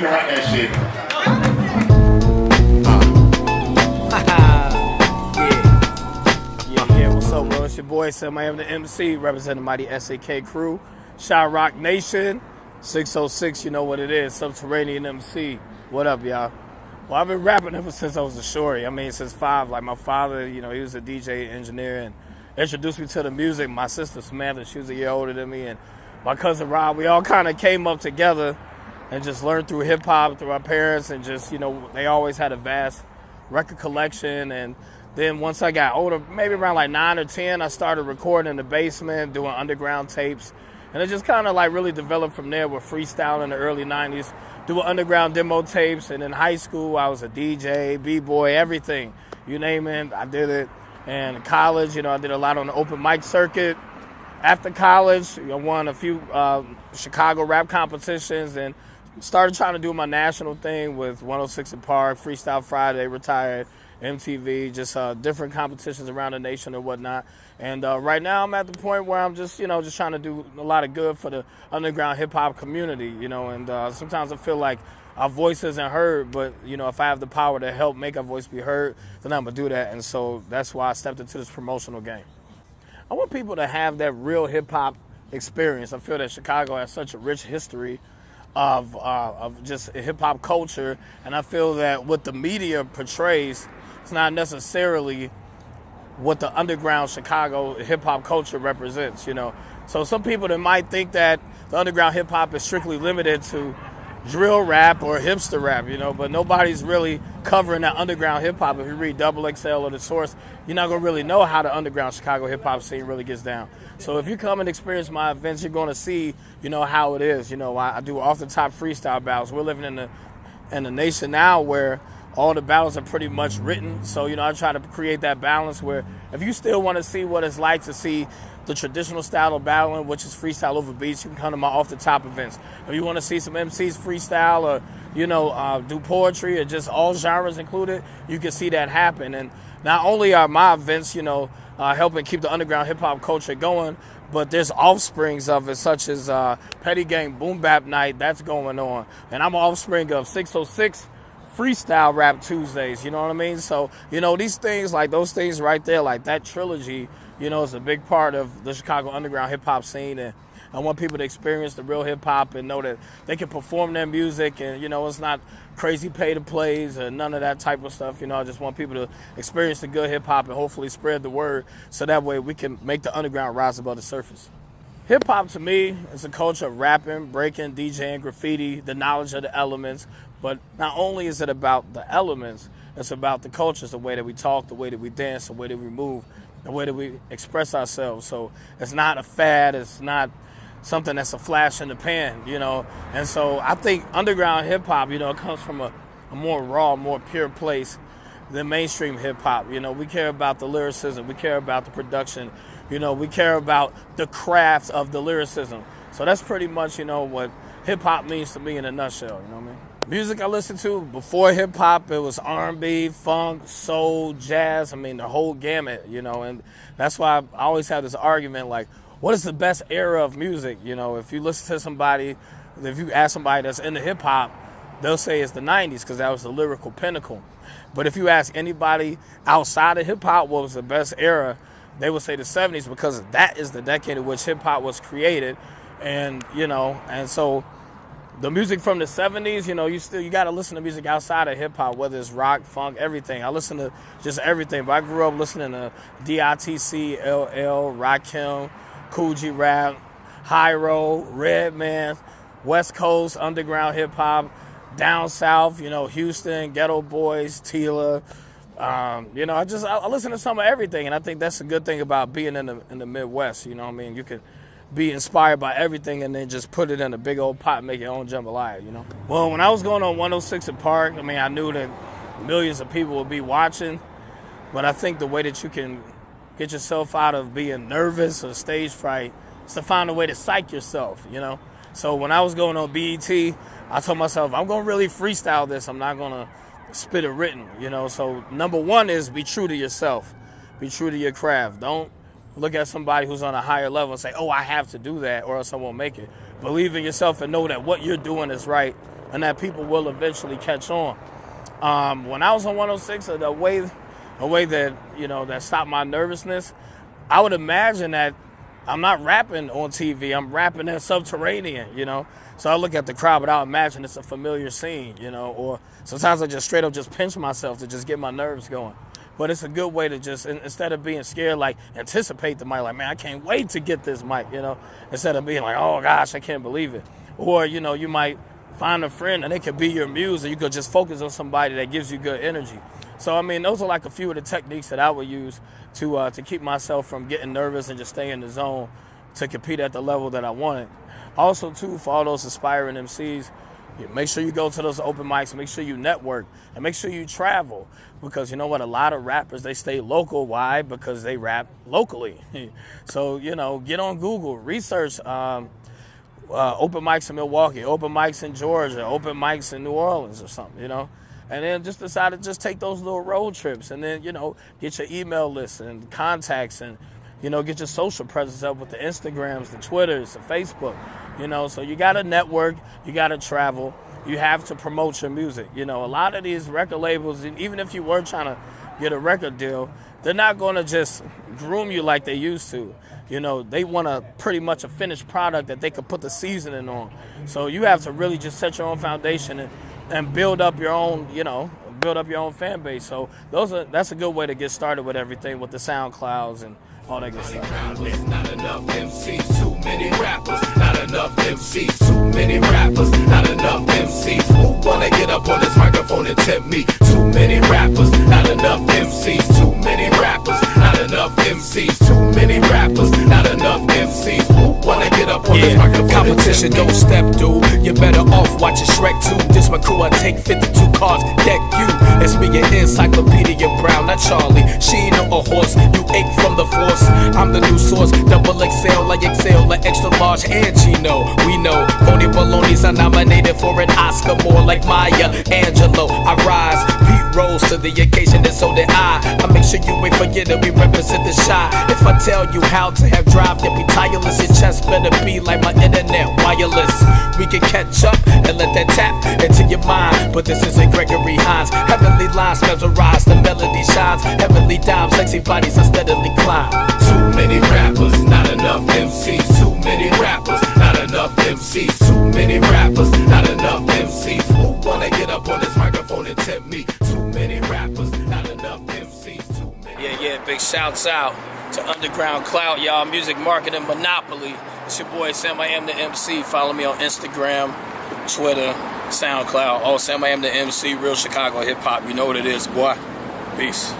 can write that shit. Yeah, what's up, bro? It's your boy, Sam. I am the MC, representing the mighty SAK crew. Shot Rock Nation, 606, you know what it is, Subterranean MC. What up, y'all? Well, I've been rapping ever since I was a shorty. I mean, since 5. Like, my father, you know, he was a DJ engineer and introduced me to the music. My sister, Samantha, she was a year older than me. And my cousin, Rob, we all kind of came up together and just learned through hip-hop, through our parents. And just, you know, they always had a vast record collection. And then once I got older, maybe around like 9 or 10, I started recording in the basement, doing underground tapes. And it just kind of like really developed from there with freestyle in the early 90s, doing underground demo tapes. And in high school, I was a DJ, B-boy, everything. You name it, I did it. And in college, you know, I did a lot on the open mic circuit. After college, I won a few Chicago rap competitions and started trying to do my national thing with 106 in Park, Freestyle Friday, Retired, MTV, just different competitions around the nation and whatnot. And right now I'm at the point where I'm just, you know, just trying to do a lot of good for the underground hip-hop community, you know, and sometimes I feel like our voice isn't heard, but, you know, if I have the power to help make our voice be heard, then I'm going to do that. And so that's why I stepped into this promotional game. I want people to have that real hip-hop experience. I feel that Chicago has such a rich history of just hip-hop culture, and I feel that what the media portrays is not necessarily what the underground Chicago hip-hop culture represents, you know. So some people that might think that the underground hip-hop is strictly limited to drill rap or hipster rap, you know, but nobody's really covering that underground hip-hop. If you read Double XL or The Source, you're not going to really know how the underground Chicago hip-hop scene really gets down. So if you come and experience my events, you're going to see, you know, how it is. You know, I do off-the-top freestyle battles. We're living in a nation now where all the battles are pretty much written. So, you know, I try to create that balance where if you still want to see what it's like to see the traditional style of battling, which is freestyle over beats, you can come to my off-the-top events. If you want to see some MCs freestyle or, you know, do poetry or just all genres included, you can see that happen. And not only are my events, you know, helping keep the underground hip-hop culture going, but there's offsprings of it, such as Petty Gang Boom Bap Night, that's going on. And I'm an offspring of 606 Freestyle Rap Tuesdays, you know what I mean? So, you know, these things, like those things right there, like that trilogy, you know, is a big part of the Chicago underground hip-hop scene. And I want people to experience the real hip-hop and know that they can perform their music and, you know, it's not crazy pay-to-plays or none of that type of stuff. You know, I just want people to experience the good hip-hop and hopefully spread the word so that way we can make the underground rise above the surface. Hip-hop, to me, is a culture of rapping, breaking, DJing, graffiti, the knowledge of the elements. But not only is it about the elements, it's about the culture, the way that we talk, the way that we dance, the way that we move, the way that we express ourselves. So it's not a fad, it's not something that's a flash in the pan, you know. And so I think underground hip-hop, you know, it comes from a more raw, more pure place than mainstream hip-hop. You know, we care about the lyricism, we care about the production, you know, we care about the craft of the lyricism. So that's pretty much, you know, what hip-hop means to me in a nutshell, you know what I mean? Music I listened to before hip-hop, it was R&B, funk, soul, jazz, I mean, the whole gamut, you know, and that's why I always have this argument, like, what is the best era of music? You know, if you listen to somebody, if you ask somebody that's into hip-hop, they'll say it's the 90s because that was the lyrical pinnacle. But if you ask anybody outside of hip-hop what was the best era, they would say the 70s because that is the decade in which hip-hop was created. And, you know, and so the music from the 70s, you know, you got to listen to music outside of hip-hop, whether it's rock, funk, everything. I listen to just everything. But I grew up listening to DITC, LL, Rakim, Cool G Rap, Hyro, Redman, West Coast, underground hip-hop, down south, you know, Houston, Ghetto Boys, Tila. You know, I listen to some of everything, and I think that's a good thing about being in the Midwest, you know what I mean? You could be inspired by everything and then just put it in a big old pot and make your own jambalaya, you know? Well, when I was going on 106 in Park, I mean, I knew that millions of people would be watching, but I think the way that you can get yourself out of being nervous or stage fright is to find a way to psych yourself, you know? So when I was going on BET, I told myself, I'm going to really freestyle this. I'm not going to spit it written, you know? So number one is be true to yourself. Be true to your craft. Don't look at somebody who's on a higher level and say, oh, I have to do that or else I won't make it. Believe in yourself and know that what you're doing is right and that people will eventually catch on. When I was on 106, the way that, that stopped my nervousness, I would imagine that I'm not rapping on TV. I'm rapping at Subterranean, So I look at the crowd, but I imagine it's a familiar scene, or sometimes I just straight up just pinch myself to just get my nerves going. But it's a good way to just, instead of being scared, like, anticipate the mic, like, man, I can't wait to get this mic, instead of being like, oh, gosh, I can't believe it. Or, you might find a friend and it could be your muse, and you could just focus on somebody that gives you good energy. So, those are like a few of the techniques that I would use to keep myself from getting nervous and just stay in the zone to compete at the level that I wanted. Also, too, for all those aspiring MCs, make sure you go to those open mics, make sure you network, and make sure you travel. Because you know what? A lot of rappers, they stay local. Why? Because they rap locally. So, get on Google, research open mics in Milwaukee, open mics in Georgia, open mics in New Orleans or something, And then just decide to just take those little road trips and then, get your email list and contacts and, get your social presence up with the Instagrams, the Twitters, the Facebook, So you got to network, you got to travel, you have to promote your music. A lot of these record labels, even if you were trying to get a record deal, they're not going to just groom you like they used to. They want pretty much a finished product that they could put the seasoning on. So you have to really just set your own foundation and build up your own, build up your own fan base. So that's a good way to get started with everything, with the SoundClouds and all that good stuff. Not enough MCs, too many rappers. Not enough MCs, too many rappers. Not enough MCs who wanna get up on this microphone and tempt me. Too many rappers. Not enough MCs, too many rappers. Not enough MCs, too many rappers. Not enough MCs who wanna get up on this microphone. Competition, don't step, dude. You're better off watching Shrek 2. This my crew, I take 52 cars, deck you. It's me and Encyclopedia Brown, not Charlie Sheen or a horse. You ache from the force. I'm the new source, double XL, like XL, like extra large and Gino. We know, phony balonies are nominated for an Oscar, more like Maya Angelou. I rise, Pete rose to the occasion, and so did I make sure you ain't forget that we represent the shy. If I tell you how to have drive, you'll be tireless. Your chest better be like my internet, wireless. We can catch up and let that tap into your mind, but this isn't Gregory Hines. Heavenly lines mesmerize, the melody shines. Heavenly dimes, sexy bodies are steadily climb. Too many rappers, not enough MCs. Too many rappers, not enough MCs. Too many rappers, not enough MCs who wanna get up on this microphone and tempt me. Too many rappers, not enough MCs. Too many. Yeah, big shouts out to Underground Cloud, y'all, music marketing monopoly. It's your boy Sam I Am the MC. Follow me on Instagram, Twitter, SoundCloud. Oh, Sam I Am the MC, real Chicago hip hop. You know what it is, boy. Peace.